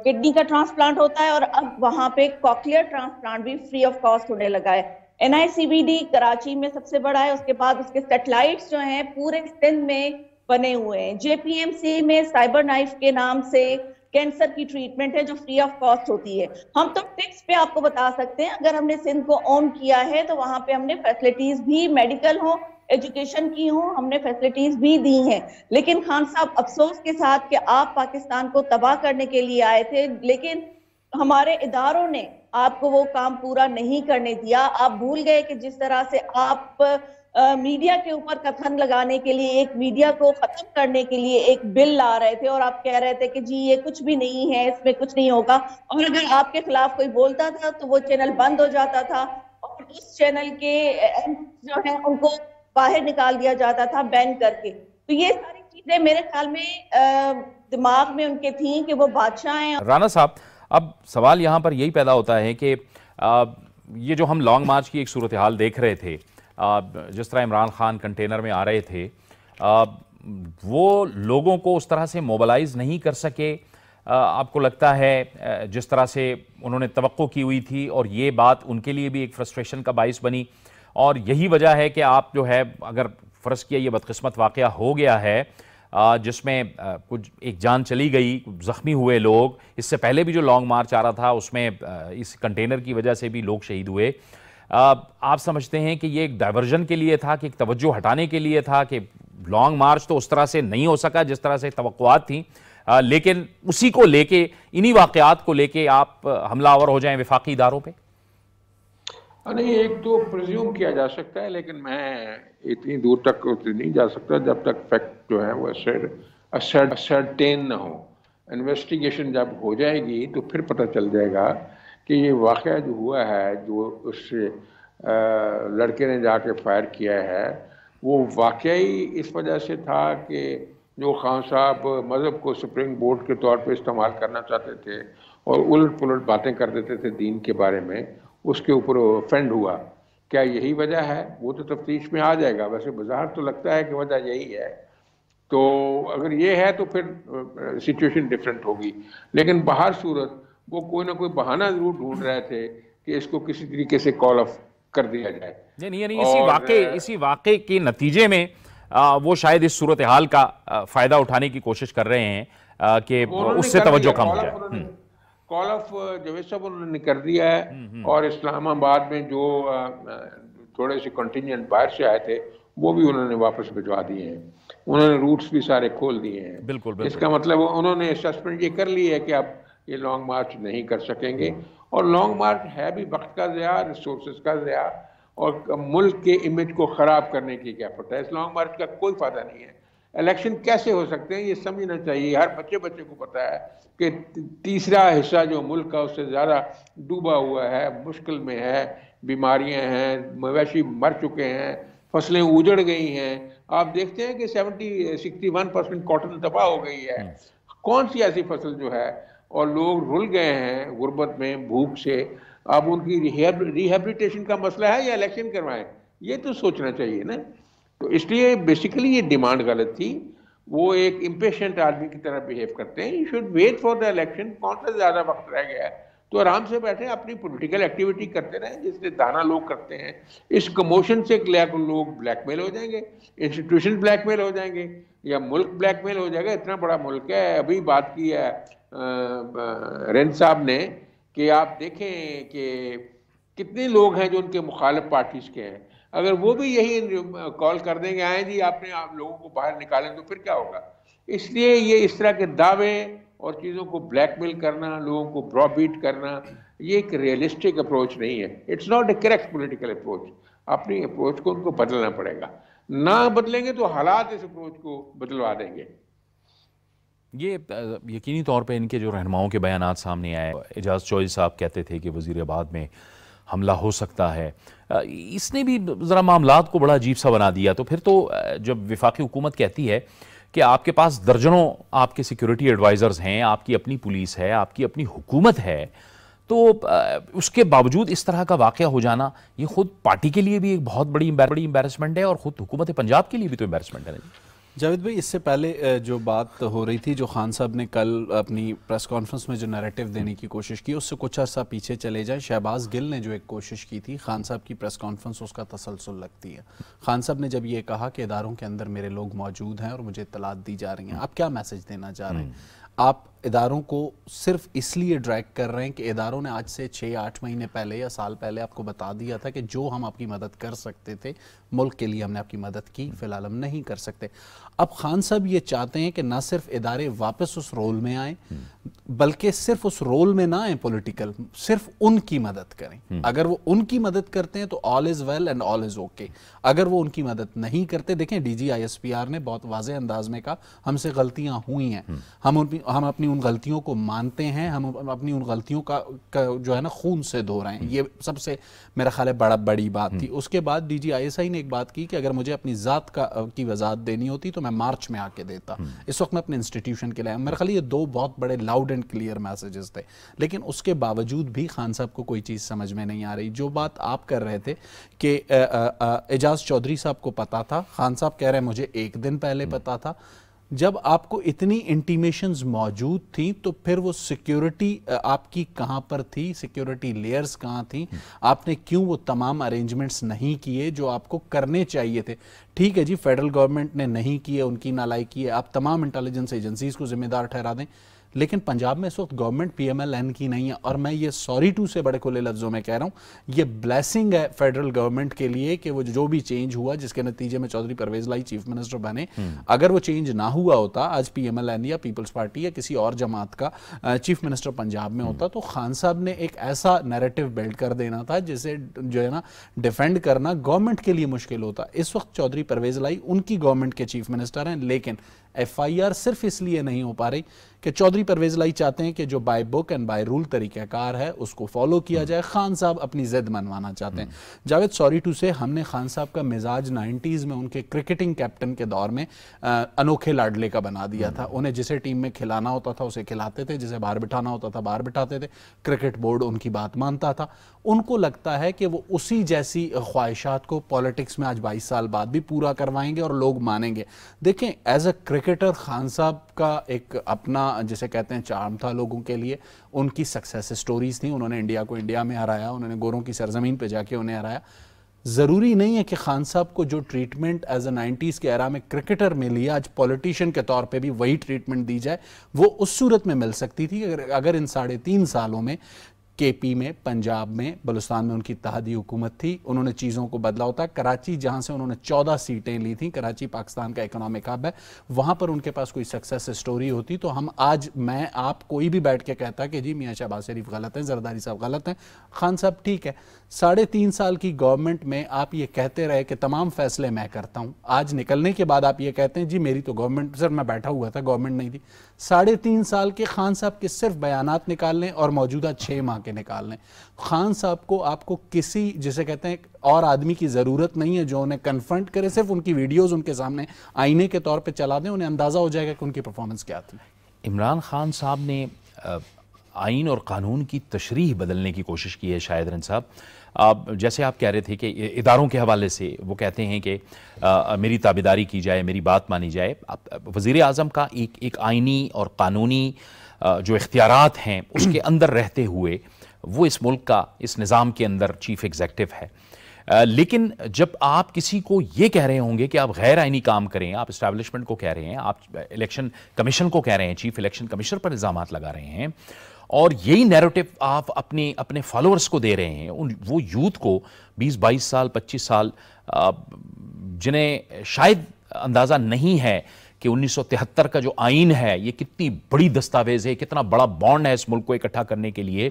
kidney کا ٹرانسپلانٹ ہوتا ہے، اور اب وہاں پہ کوکلیئر ٹرانسپلانٹ بھی فری آف کاسٹ ہونے لگا ہے۔ N I C B D Karachi میں سب سے بڑا ہے، اس کے بعد اس کے سیٹلائٹس جو ہیں پورے سندھ میں بنے ہوئے ہیں۔ جے پی ایم سی میں سائبر نائف کے نام سے کینسر کی ٹریٹمنٹ ہے جو فری آف کاسٹ ہوتی ہے۔ ہم تو ٹکس پہ آپ کو بتا سکتے ہیں، اگر ہم نے سندھ کو اون کیا ہے تو وہاں پہ ہم نے فیسلٹیز بھی میڈیکل ہوں، ایجوکیشن کی ہوں، ہم نے فیسلٹیز بھی دی ہیں۔ لیکن خان صاحب افسوس کے ساتھ کہ آپ پاکستان کو تباہ کرنے کے لیے آئے تھے، لیکن ہمارے اداروں نے آپ کو وہ کام پورا نہیں کرنے دیا۔ آپ بھول گئے کہ جس طرح سے آپ میڈیا کے اوپر کتھن لگانے کے لیے، ایک میڈیا کو ختم کرنے کے لیے ایک بل لا رہے تھے، اور آپ کہہ رہے تھے کہ جی یہ کچھ بھی نہیں ہے، اس میں کچھ نہیں ہوگا، اور اگر آپ کے خلاف کوئی بولتا تھا تو وہ چینل بند ہو جاتا تھا، اور اس چینل کے جو ہیں ان کو باہر نکال دیا جاتا تھا بین کر کے. تو یہ ساری چیزیں میرے خیال میں دماغ میں ان کے تھیں کہ وہ بادشاہ ہیں. رانا صاحب، اب سوال یہاں پر یہی پیدا ہوتا ہے کہ یہ جو ہم لانگ مارچ کی ایک صورتحال دیکھ رہے تھے، جس طرح عمران خان کنٹینر میں آ رہے تھے، وہ لوگوں کو اس طرح سے موبلائز نہیں کر سکے، آپ کو لگتا ہے جس طرح سے انہوں نے توقع کی ہوئی تھی، اور یہ بات ان کے لیے بھی ایک فرسٹریشن کا باعث بنی، اور یہی وجہ ہے کہ آپ جو ہے، اگر فرض کیا یہ بدقسمت واقعہ ہو گیا ہے جس میں کچھ ایک جان چلی گئی، زخمی ہوئے لوگ، اس سے پہلے بھی جو لانگ مارچ آ رہا تھا اس میں اس کنٹینر کی وجہ سے بھی لوگ شہید ہوئے، آپ سمجھتے ہیں کہ یہ ایک ڈائیورژن کے لیے تھا، کہ ایک توجہ ہٹانے کے لیے تھا، کہ لانگ مارچ تو اس طرح سے نہیں ہو سکا جس طرح سے توقعات تھیں، لیکن اسی کو لے کے، انہی واقعات کو لے کے آپ حملہ آور ہو جائیں وفاقی اداروں پہ؟ نہیں، ایک تو پرزیوم کیا جا سکتا ہے، لیکن میں اتنی دور تک نہیں جا سکتا جب تک فیکٹ جو ہے وہ سرٹین نہ ہو. انویسٹیگیشن جب ہو جائے گی تو پھر پتہ چل جائے گا کہ یہ واقعہ جو ہوا ہے، جو اس لڑکے نے جا کے فائر کیا ہے، وہ واقعی اس وجہ سے تھا کہ جو خان صاحب مذہب کو سپرنگ بورڈ کے طور پہ استعمال کرنا چاہتے تھے اور الٹ پلٹ باتیں کر دیتے تھے دین کے بارے میں، اس کے اوپر افینڈ ہوا. کیا یہی وجہ ہے؟ وہ تو تفتیش میں آ جائے گا. ویسے بظاہر تو لگتا ہے کہ وجہ یہی ہے. تو اگر یہ ہے تو پھر سچویشن ڈیفرنٹ ہوگی، لیکن بہر صورت وہ کوئی نہ کوئی بہانہ ضرور ڈھونڈ رہے تھے کہ اس کو کسی طریقے سے کال آف کر دیا جائے. یعنی اسی واقعے کے نتیجے میں وہ شاید اس صورتحال کا فائدہ اٹھانے کی کوشش کر رہے ہیں کہ اس سے توجہ کم ہو جائے. کال آف جاوید صاحب انہوں نے کر دیا ہے، اور اسلام آباد میں جو تھوڑے سے کنٹینجنٹ باہر سے آئے تھے وہ بھی انہوں نے واپس بھجوا دیے ہیں. انہوں نے روٹس بھی سارے کھول دیے ہیں. بالکل. اس کا مطلب انہوں نے اسسمنٹ یہ کر لی ہے کہ اب یہ لانگ مارچ نہیں کر سکیں گے. اور لانگ مارچ ہے بھی وقت کا ضیاع، ریسورسز کا ضیاع، اور ملک کے امیج کو خراب کرنے کی ایک ایفرٹ ہے. اس لانگ مارچ کا کوئی فائدہ نہیں ہے. الیکشن کیسے ہو سکتے ہیں یہ سمجھنا چاہیے. ہر بچے کو پتا ہے کہ تیسرا حصہ جو ملک کا اس سے زیادہ ڈوبا ہوا ہے، مشکل میں ہے، بیماریاں ہیں، مویشی مر چکے ہیں، فصلیں اجڑ گئی ہیں. آپ دیکھتے ہیں کہ 61% کاٹن تباہ ہو گئی ہے. کون سی ایسی فصل جو ہے، اور لوگ رل گئے ہیں غربت میں، بھوک سے. اب ان کی ریہیبلیٹیشن کا مسئلہ ہے یا الیکشن کروائیں؟ یہ تو سوچنا چاہیے نا. تو اس لیے بیسیکلی یہ ڈیمانڈ غلط تھی. وہ ایک امپیشنٹ آدمی کی طرح بیہیو کرتے ہیں. You should wait for the election. کون سا زیادہ وقت رہ گیا ہے تو آرام سے بیٹھیں، اپنی پولیٹیکل ایکٹیویٹی کرتے رہیں جس سے دانا لوگ کرتے ہیں. اس کموشن سے لوگ بلیک میل ہو جائیں گے، انسٹیٹیوشن بلیک میل ہو جائیں گے، یا ملک بلیک میل ہو جائے گا. اتنا بڑا ملک ہے. ابھی بات کی ہے رین صاحب نے کہ آپ دیکھیں کہ کتنے لوگ ہیں جو ان کے مخالف پارٹیز کے ہیں. اگر وہ بھی یہی کال کر دیں گے آئیں جی آپ نے آپ لوگوں کو باہر نکالیں، تو پھر کیا ہوگا؟ اس لیے یہ اس طرح کے دعوے اور چیزوں کو بلیک میل کرنا، لوگوں کو براڈ بیٹ کرنا، یہ ایک ریئلسٹک اپروچ نہیں ہے. It's not a correct political approach. اپنی اپروچ کو ان کو بدلنا پڑے گا. نہ بدلیں گے تو حالات اس اپروچ کو بدلوا دیں گے. یہ یقینی طور پہ ان کے جو رہنماؤں کے بیانات سامنے آئے، اعجاز چوہدری صاحب کہتے تھے کہ وزیر آباد میں حملہ ہو سکتا ہے، اس نے بھی ذرا معاملات کو بڑا عجیب سا بنا دیا. تو پھر تو جب وفاقی حکومت کہتی ہے کہ آپ کے پاس درجنوں آپ کے سیکیورٹی ایڈوائزرز ہیں، آپ کی اپنی پولیس ہے، آپ کی اپنی حکومت ہے، تو اس کے باوجود اس طرح کا واقعہ ہو جانا یہ خود پارٹی کے لیے بھی ایک بہت بڑی امبیرسمنٹ ہے، اور خود حکومت پنجاب کے لیے بھی تو امبیرسمنٹ ہے. جاوید بھائی، اس سے پہلے جو بات ہو رہی تھی، جو خان صاحب نے کل اپنی پریس کانفرنس میں جو نیریٹو دینے کی کوشش کی، اس سے کچھ عرصہ پیچھے چلے جائیں. شہباز گل نے جو ایک کوشش کی تھی، خان صاحب کی پریس کانفرنس اس کا تسلسل لگتی ہے. خان صاحب نے جب یہ کہا کہ اداروں کے اندر میرے لوگ موجود ہیں اور مجھے اطلاعات دی جا رہی ہیں، آپ کیا میسج دینا چاہ رہے ہیں؟ آپ اداروں کو صرف اس لیے ڈریگ کر رہے ہیں کہ اداروں نے آج سے 6-8 مہینے پہلے یا سال پہلے آپ کو بتا دیا تھا کہ جو ہم آپ کی مدد کر سکتے تھے ملک کے لیے ہم نے آپ کی مدد کی، فی الحال ہم نہیں کر سکتے. اب خان صاحب یہ چاہتے ہیں کہ نہ صرف ادارے واپس اس رول میں آئیں بلکہ صرف اس رول میں نہ آئیں پولیٹیکل، صرف ان کی مدد کریں. اگر وہ ان کی مدد کرتے ہیں تو all is well and all is okay. اگر وہ ان کی مدد نہیں کرتے، دیکھیں ڈی جی ISPR نے بہت واضح انداز میں کہا ہم سے غلطیاں ہوئی ہیں، ہم اپنی ان غلطیوں کو مانتے ہیں، ہم اپنی ان غلطیوں کا جو ہے نا خون سے دھو رہے ہیں. یہ سب سے میرا خیال ہے بڑی بات تھی. اس کے بعد DG ISI نے ایک بات کی کہ اگر مجھے اپنی ذات کی وضاحت دینی ہوتی تو میں مارچ میں آ کے دیتا. اس وقت میں اپنے انسٹیٹیوشن کے لیے میرا خیال یہ دو بہت بڑے لاؤڈ اینڈ کلیئر میسیجز تھے. لیکن اس کے باوجود بھی خان صاحب کو کوئی چیز سمجھ میں نہیں آ رہی. جو بات آپ کر رہے تھے کہ اعجاز چودھری صاحب کو پتا تھا، خان صاحب کہہ رہے ہیں مجھے ایک دن پہلے پتا تھا. جب آپ کو اتنی انٹیمیشنز موجود تھیں تو پھر وہ سیکیورٹی آپ کی کہاں پر تھی، سیکیورٹی لیئرز کہاں تھیں؟ آپ نے کیوں وہ تمام ارینجمنٹس نہیں کیے جو آپ کو کرنے چاہیے تھے؟ ٹھیک ہے جی، فیڈرل گورنمنٹ نے نہیں کیے، ان کی نالائکی ہے، آپ تمام انٹیلیجنس ایجنسیز کو ذمہ دار ٹھہرا دیں. لیکن پنجاب میں اس وقت گورنمنٹ PMLN کی نہیں ہے. اور میں یہ سوری ٹو سے بڑے کھلے لفظوں میں کہہ رہا ہوں، یہ بلیسنگ ہے فیڈرل گورنمنٹ کے لیے کہ وہ جو بھی چینج ہوا جس کے نتیجے میں چودھری پرویز لائی چیف منسٹر بنے، اگر وہ چینج نہ ہوا ہوتا، آج PMLN یا پیپلز پارٹی یا کسی اور جماعت کا چیف منسٹر پنجاب میں ہوتا، تو خان صاحب نے ایک ایسا نیریٹو بلڈ کر دینا تھا جسے جو ہے نا ڈیفینڈ کرنا گورنمنٹ کے لیے مشکل ہوتا. اس وقت چودھری پرویز لائی ان کی گورنمنٹ کے چیف منسٹر ہیں، لیکن FIR صرف اس لیے نہیں ہو پا رہی کہ چودھری پرویز لائی چاہتے ہیں کہ جو by book and by rule طریقہ کار ہے اس کو فالو کیا جائے. خان صاحب اپنی ضد منوانا چاہتے ہیں. جاوید سوری ٹو سے ہم نے خان صاحب کا مزاج 90s میں ان کے کرکٹنگ کیپٹن کے دور میں انوکھے لاڈلے کا بنا دیا تھا. انہیں جسے ٹیم میں کھلانا ہوتا تھا اسے کھلاتے تھے، جسے باہر بٹھانا ہوتا تھا باہر بٹھاتے تھے. کرکٹ بورڈ ان کی بات مانتا تھا. ان کو لگتا ہے کہ وہ اسی جیسی خواہشات کو پالیٹکس میں آج 22 سال بعد بھی پورا کروائیں گے اور لوگ مانیں گے. دیکھیں ایز اے کرکٹر خان صاحب کا ایک اپنا جسے کہتے ہیں چارم تھا لوگوں کے لیے. ان کی سکسیس سٹوریز تھیں، انہوں نے انڈیا کو انڈیا میں ہرایا، انہوں نے گوروں کی سرزمین پہ جا کے انہیں ہرایا. ضروری نہیں ہے کہ خان صاحب کو جو ٹریٹمنٹ ایز اے 90s کے ایرا میں کرکٹر ملی آج پولیٹیشین کے طور پہ بھی وہی ٹریٹمنٹ دی جائے. وہ اس صورت میں مل سکتی تھی اگر ان 3.5 سالوں میں KP میں، پنجاب میں، بلوچستان میں ان کی اتحادی حکومت تھی، انہوں نے چیزوں کو بدلا ہوتا. کراچی جہاں سے انہوں نے 14 سیٹیں لی تھیں، کراچی پاکستان کا اکنامک ہب ہے، وہاں پر ان کے پاس کوئی سکسیس سٹوری ہوتی تو ہم آج میں آپ کوئی بھی بیٹھ کے کہتا کہ جی میاں شہباز شریف غلط ہیں، زرداری صاحب غلط ہیں. خان صاحب ٹھیک ہے، 3.5 سال کی گورنمنٹ میں آپ یہ کہتے رہے کہ تمام فیصلے میں کرتا ہوں. آج نکلنے کے بعد آپ یہ کہتے ہیں جی میری تو گورنمنٹ، سر میں بیٹھا ہوا تھا گورنمنٹ نہیں تھی. 3.5 سال کے خان صاحب کے صرف بیانات نکال لیں اور موجودہ 6 ماہ کے نکال لیں. خان صاحب کو آپ کو کسی جسے کہتے ہیں اور آدمی کی ضرورت نہیں ہے جو انہیں کنفرنٹ کرے. صرف ان کی ویڈیوز ان کے سامنے آئینے کے طور پہ چلا دیں، انہیں اندازہ ہو جائے گا کہ ان کی پرفارمنس کیا تھی. عمران خان صاحب نے آئین اور قانون کی تشریح بدلنے کی کوشش کی ہے. شاہد رن صاحب، جیسے آپ کہہ رہے تھے کہ اداروں کے حوالے سے وہ کہتے ہیں کہ میری تابعداری کی جائے، میری بات مانی جائے. وزیر اعظم کا ایک آئینی اور قانونی جو اختیارات ہیں اس کے اندر رہتے ہوئے وہ اس ملک کا، اس نظام کے اندر چیف ایگزیکٹو ہے. لیکن جب آپ کسی کو یہ کہہ رہے ہوں گے کہ آپ غیر آئینی کام کریں، آپ اسٹیبلشمنٹ کو کہہ رہے ہیں، آپ الیکشن کمیشن کو کہہ رہے ہیں، چیف الیکشن کمیشنر پر الزامات لگا رہے ہیں، اور یہی نیریٹو آپ اپنے فالوورز کو دے رہے ہیں، وہ یوتھ کو 20-22 سال 25 سال جنہیں شاید اندازہ نہیں ہے کہ 1973 کا جو آئین ہے یہ کتنی بڑی دستاویز ہے، کتنا بڑا بانڈ ہے اس ملک کو اکٹھا کرنے کے لیے.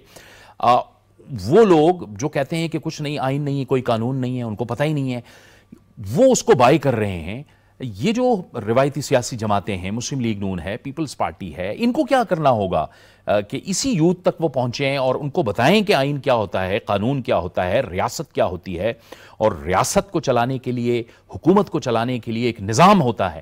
وہ لوگ جو کہتے ہیں کہ کچھ نہیں، آئین نہیں، کوئی قانون نہیں ہے، ان کو پتہ ہی نہیں ہے، وہ اس کو بائی کر رہے ہیں. یہ جو روایتی سیاسی جماعتیں ہیں، مسلم لیگ نون ہے، پیپلز پارٹی ہے، ان کو کیا کرنا ہوگا کہ اسی یوتھ تک وہ پہنچیں اور ان کو بتائیں کہ آئین کیا ہوتا ہے، قانون کیا ہوتا ہے، ریاست کیا ہوتی ہے، اور ریاست کو چلانے کے لیے، حکومت کو چلانے کے لیے ایک نظام ہوتا ہے.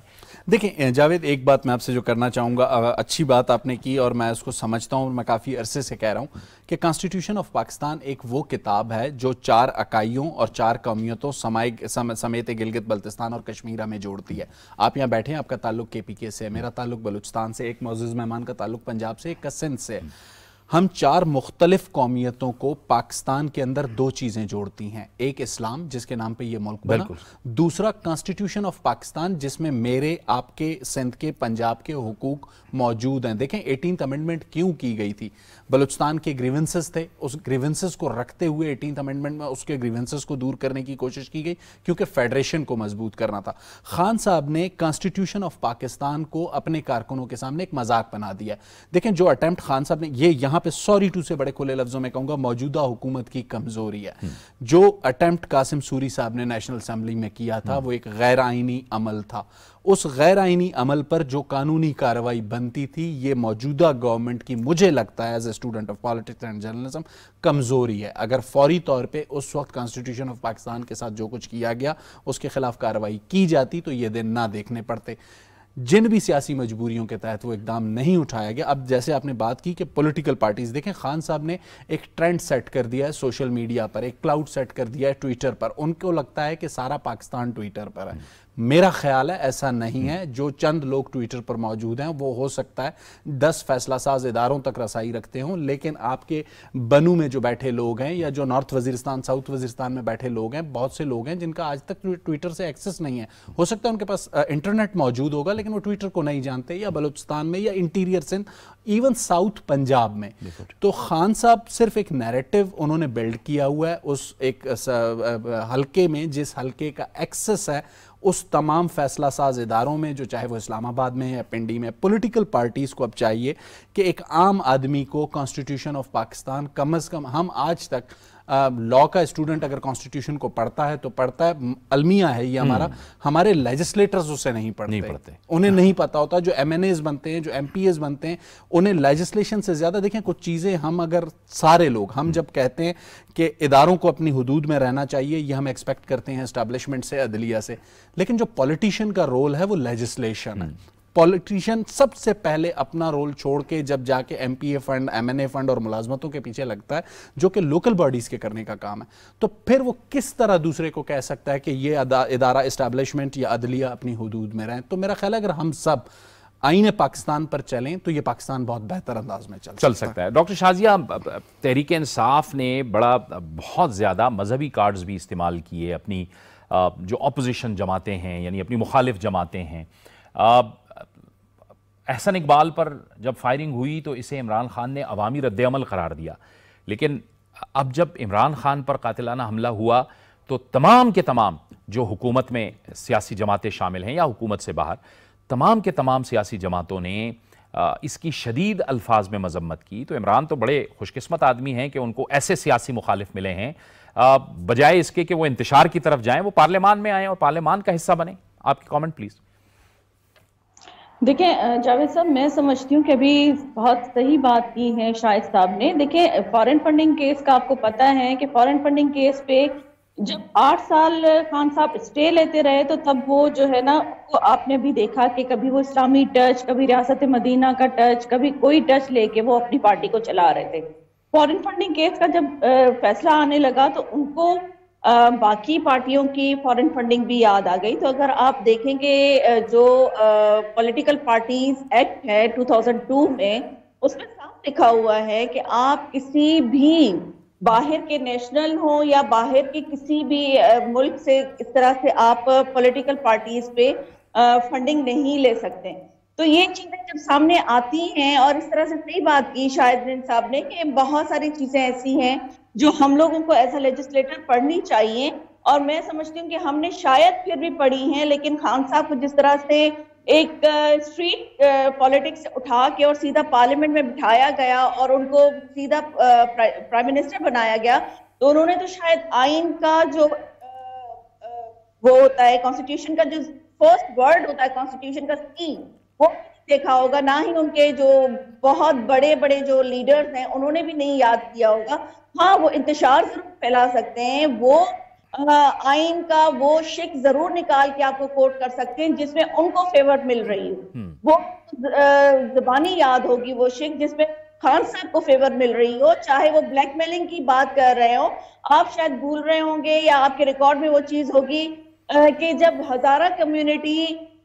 دیکھیں جاوید، ایک بات میں آپ سے جو کرنا چاہوں گا، اچھی بات آپ نے کی اور میں اس کو سمجھتا ہوں، میں کافی عرصے سے کہہ رہا ہوں کہ کانسٹیٹیوشن آف پاکستان ایک وہ کتاب ہے جو 4 اکائیوں اور 4 قومیتوں سمیت گلگت بلتستان اور کشمیر میں جوڑتی ہے. آپ یہاں بیٹھے ہیں، آپ کا تعلق KPK سے ہے، میرا تعلق بلوچستان سے، ایک معزز مہمان کا تعلق پنجاب سے، ایک کا سندھ سے. ہم 4 مختلف قومیتوں کو پاکستان کے اندر 2 چیزیں جوڑتی ہیں، ایک اسلام جس کے نام پہ یہ ملک بنا، دوسرا کانسٹیٹیوشن آف پاکستان جس میں میرے آپ کے سندھ کے پنجاب کے حقوق موجود ہیں۔ دیکھیں 18th امنڈمنٹ کیوں کی گئی تھی؟ بلوچستان کے گریونسز تھے، اس گریونسز کو رکھتے ہوئے 18th امنڈمنٹ میں اس کے گریونسز کو دور کرنے کی کوشش کی گئی کیونکہ فیڈریشن کو مضبوط کرنا تھا۔ خان صاحب نے کانسٹیٹیوشن آف پاکستان کو اپنے کارکنوں کے سامنے ایک مذاق بنا دیا۔ دیکھیں جو اٹیمپٹ خان صاحب نے، یہ یہاں پہ سوری ٹو سے بڑے کھلے لفظوں میں کہوں گا، موجودہ حکومت کی کمزوری ہے۔ جو اٹیمپٹ قاسم سوری صاحب نے نیشنل اسمبلی میں کیا تھا وہ ایک غیر آئینی عمل تھا۔ اس غیر آئینی عمل پر جو قانونی کارروائی بنتی تھی، یہ موجودہ گورنمنٹ کی مجھے لگتا ہے as a student of politics and journalism کمزوری ہے۔ اگر فوری طور پہ اس وقت کانسٹیٹیوشن آف پاکستان کے ساتھ جو کچھ کیا گیا اس کے خلاف کارروائی کی جاتی تو یہ دن نہ دیکھنے پڑتے۔ جن بھی سیاسی مجبوریوں کے تحت وہ اقدام نہیں اٹھایا گیا، اب جیسے آپ نے بات کی کہ پولیٹیکل پارٹیز، دیکھیں خان صاحب نے ایک ٹرینڈ سیٹ کر دیا ہے سوشل میڈیا پر، ایک کلاؤڈ سیٹ کر دیا ہے ٹویٹر پر، ان کو لگتا ہے کہ سارا پاکستان ٹویٹر پر ہے۔ میرا خیال ہے ایسا نہیں ہے، جو چند لوگ ٹویٹر پر موجود ہیں وہ ہو سکتا ہے 10 فیصلہ ساز اداروں تک رسائی رکھتے ہوں، لیکن آپ کے بنو میں جو بیٹھے لوگ ہیں یا جو نارتھ وزیرستان ساؤتھ وزیرستان میں بیٹھے لوگ ہیں، بہت سے لوگ ہیں جن کا آج تک ٹویٹر سے ایکسس نہیں ہے۔ ہو سکتا ہے ان کے پاس انٹرنیٹ موجود ہوگا لیکن وہ ٹویٹر کو نہیں جانتے، یا بلوچستان میں یا interior Sindh, even south Punjab میں۔ تو خان صاحب صرف ایک نیریٹو انہوں نے بلڈ کیا ہوا ہے اس ایک حلقے میں، جس حلقے کا ایکسس ہے اس تمام فیصلہ ساز اداروں میں، جو چاہے وہ اسلام آباد میں یا پنڈی میں۔ پولیٹیکل پارٹیز کو اب چاہیے کہ ایک عام آدمی کو کانسٹیٹیوشن آف پاکستان کم از کم، ہم آج تک لا کا اسٹوڈنٹ اگر کانسٹیٹیوشن کو پڑھتا ہے تو پڑھتا ہے، المیہ ہے یہ ہمارا، ہمارے لیجسلیٹرز اسے نہیں پڑھتے، انہیں نہیں پتا ہوتا۔ جو ایم این ایز بنتے ہیں، جو ایم پی ایز بنتے ہیں، انہیں لیجسلیشن سے زیادہ، دیکھیں کچھ چیزیں ہم اگر سارے لوگ ہم جب کہتے ہیں کہ اداروں کو اپنی حدود میں رہنا چاہیے، یہ ہم ایکسپیکٹ کرتے ہیں اسٹیبلشمنٹ سے، عدلیہ سے، لیکن جو پولیٹیشین کا رول ہے وہ لیجسلیشن ہے۔ پولیٹیشین سب سے پہلے اپنا رول چھوڑ کے جب جا کے ایم پی اے فنڈ، ایم این اے فنڈ اور ملازمتوں کے پیچھے لگتا ہے، جو کہ لوکل باڈیز کے کرنے کا کام ہے، تو پھر وہ کس طرح دوسرے کو کہہ سکتا ہے کہ یہ ادارہ اسٹیبلشمنٹ یا عدلیہ اپنی حدود میں رہیں؟ تو میرا خیال ہے اگر ہم سب آئین پاکستان پر چلیں تو یہ پاکستان بہت بہتر انداز میں چل سکتا ہے۔ ڈاکٹر شازیہ، تحریک انصاف نے بہت زیادہ مذہبی کارڈز بھی استعمال کیے اپنی جو اپوزیشن جماعتیں ہیں، یعنی اپنی مخالف جماعتیں ہیں۔ احسن اقبال پر جب فائرنگ ہوئی تو اسے عمران خان نے عوامی رد عمل قرار دیا، لیکن اب جب عمران خان پر قاتلانہ حملہ ہوا تو تمام کے تمام جو حکومت میں سیاسی جماعتیں شامل ہیں یا حکومت سے باہر، تمام کے تمام سیاسی جماعتوں نے اس کی شدید الفاظ میں مذمت کی۔ تو عمران تو بڑے خوش قسمت آدمی ہیں کہ ان کو ایسے سیاسی مخالف ملے ہیں، بجائے اس کے کہ وہ انتشار کی طرف جائیں، وہ پارلیمان میں آئیں اور پارلیمان کا حصہ بنیں۔ آپ کی کامنٹ پلیز۔ دیکھیں جاوید صاحب، میں سمجھتی ہوں کہ ابھی بہت صحیح بات کی ہے شاہد صاحب نے۔ دیکھیں فارن فنڈنگ کیس کا آپ کو پتہ ہے کہ فارن فنڈنگ کیس پہ جب 8 سال خان صاحب اسٹے لیتے رہے تو تب وہ جو ہے نا، آپ نے بھی دیکھا کہ کبھی وہ اسلامی ٹچ، کبھی ریاست مدینہ کا ٹچ، کبھی کوئی ٹچ لے کے وہ اپنی پارٹی کو چلا رہے تھے۔ فارن فنڈنگ کیس کا جب فیصلہ آنے لگا تو ان کو باقی پارٹیوں کی فارن فنڈنگ بھی یاد آ گئی۔ تو اگر آپ دیکھیں کہ جو پولیٹیکل پارٹیز ایکٹ ہے 2002 میں، اس میں صاف لکھا ہوا ہے کہ آپ کسی بھی باہر کے نیشنل ہوں یا باہر کے کسی بھی ملک سے اس طرح سے آپ پولیٹیکل پارٹیز پہ فنڈنگ نہیں لے سکتے۔ تو یہ چیزیں جب سامنے آتی ہیں، اور اس طرح سے صحیح بات کی شاہد صاحب نے کہ بہت ساری چیزیں ایسی ہیں جو ہم لوگوں کو ایز اے لیجسلیٹر پڑھنی چاہیے، اور میں سمجھتی ہوں کہ ہم نے شاید پھر بھی پڑھی ہیں، لیکن خان صاحب کو جس طرح سے ایک اسٹریٹ پالیٹکس اٹھا کے اور سیدھا پارلیمنٹ میں بٹھایا گیا اور ان کو سیدھا پرائم منسٹر بنایا گیا، تو انہوں نے تو شاید آئین کا جو وہ ہوتا ہے، کانسٹیٹیوشن کا جو فرسٹ ورڈ ہوتا ہے، کانسٹیٹیوشن کا سی، وہ دیکھا ہوگا، نہ ہی ان کے جو بہت بڑے بڑے جو لیڈرز ہیں انہوں نے بھی نہیں یاد کیا ہوگا۔ ہاں وہ انتشار ضرور پھیلا سکتے ہیں، وہ آئین کا وہ شک ضرور نکال کے آپ کو کوٹ کر سکتے ہیں جس میں ان کو فیور مل رہی ہو، وہ زبانی یاد ہوگی وہ شک جس میں خان صاحب کو فیور مل رہی ہو، چاہے وہ بلیک میلنگ کی بات کر رہے ہو۔ آپ شاید بھول رہے ہوں گے یا آپ کے ریکارڈ میں وہ چیز ہوگی کہ جب ہزارہ کمیونٹی